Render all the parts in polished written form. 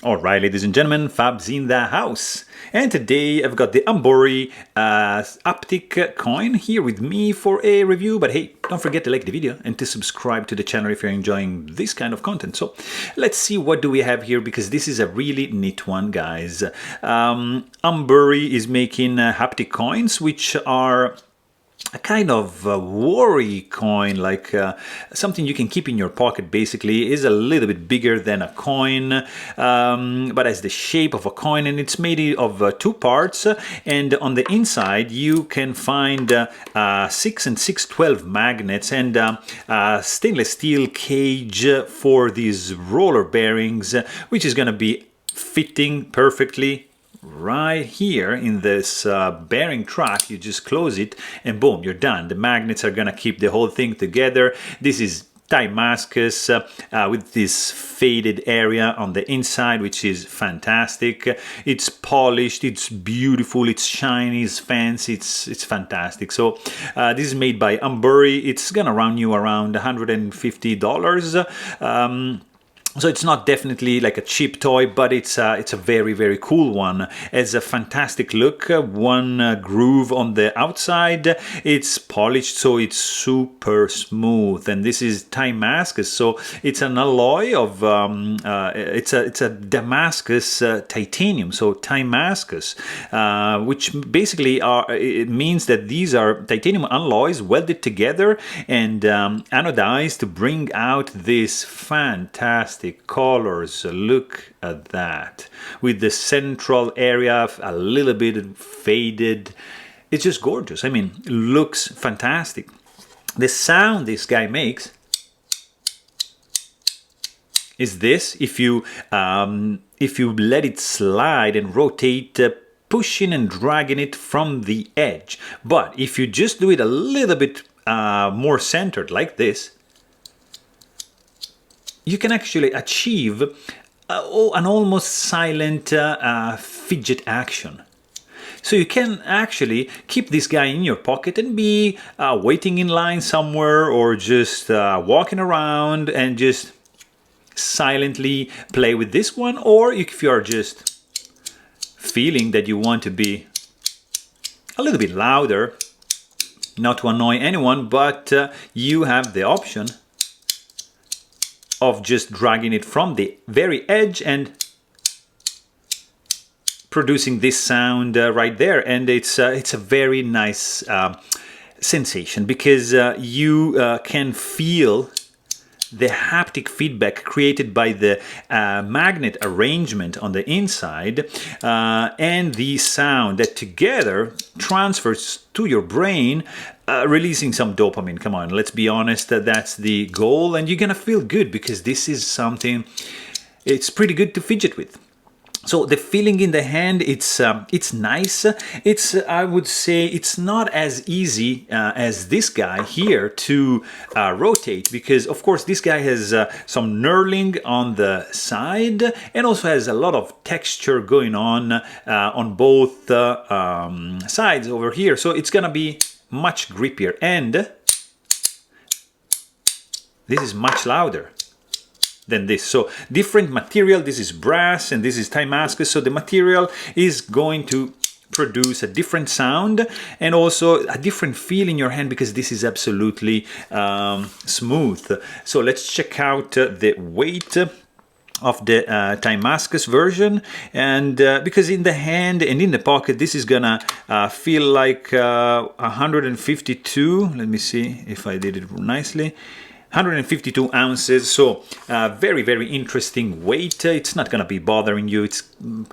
Alright, ladies and gentlemen, Fab's in the house. And today I've got the Umburry Haptic Coin here with me for a review. But hey, don't forget to like the video and to subscribe to the channel if you're enjoying this kind of content. So let's see what do we have here, because this is a really neat one, guys. Umburry is making haptic coins, which are a kind of worry coin, like something you can keep in your pocket. Basically is a little bit bigger than a coin, but has the shape of a coin, and it's made of two parts, and on the inside you can find 6 and 612 magnets and stainless steel cage for these roller bearings, which is going to be fitting perfectly right here in this bearing track. You just close it and boom, you're done. The magnets are gonna keep the whole thing together. This is Damascus with this faded area on the inside, which is fantastic. It's polished, it's beautiful, it's shiny, it's fancy, it's fantastic. So this is made by Umburry. It's gonna run you around $150. So it's not definitely like a cheap toy, but it's a very, very cool one. It has a fantastic look, one groove on the outside. It's polished, so it's super smooth. And this is Damascus, so it's an alloy of it's a Damascus titanium. So Damascus, which basically it means that these are titanium alloys welded together and anodized to bring out this fantastic colors. Look at that, with the central area a little bit faded. It's just gorgeous. I mean, looks fantastic. The sound this guy makes is this: if you let it slide and rotate, pushing and dragging it from the edge. But if you just do it a little bit more centered like this, you can actually achieve an almost silent fidget action. So you can actually keep this guy in your pocket and be waiting in line somewhere, or just walking around and just silently play with this one. Or if you are just feeling that you want to be a little bit louder, not to annoy anyone, but you have the option of just dragging it from the very edge and producing this sound right there. And it's a very nice sensation, because you can feel the haptic feedback created by the magnet arrangement on the inside and the sound that together transfers to your brain, releasing some dopamine. Come on, let's be honest, that's the goal, and you're gonna feel good, because this is something, it's pretty good to fidget with. So the feeling in the hand, it's nice. It's, I would say, it's not as easy as this guy here to rotate, because of course this guy has some knurling on the side, and also has a lot of texture going on both sides over here. So it's gonna be much grippier, and this is much louder than this. So different material. This is brass and this is Damascus, so the material is going to produce a different sound and also a different feel in your hand, because this is absolutely smooth. So let's check out the weight of the Damascus version, and because in the hand and in the pocket this is gonna feel like 152. Let me see if I did it nicely. 152 ounces, so very, very interesting weight. It's not gonna be bothering you. It's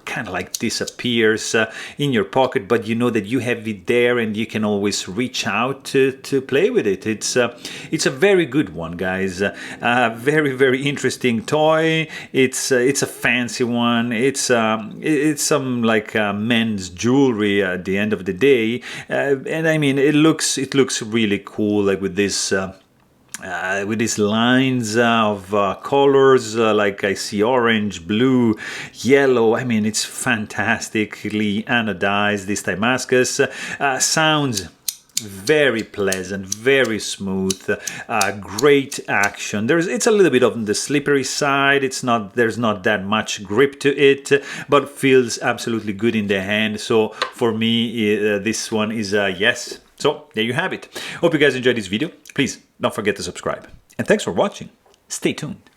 kind of like disappears in your pocket, but you know that you have it there and you can always reach out to play with it. It's a very good one, guys. Very, very interesting toy. It's a fancy one. It's some like men's jewelry at the end of the day, and I mean it looks really cool, like with this. With these lines of colors, like I see orange, blue, yellow. I mean, it's fantastically anodized, this Damascus. Sounds very pleasant, very smooth, great action. It's a little bit on the slippery side. There's not that much grip to it, but feels absolutely good in the hand. So for me, this one is a yes. So there you have it. Hope you guys enjoyed this video. Please don't forget to subscribe. And thanks for watching. Stay tuned.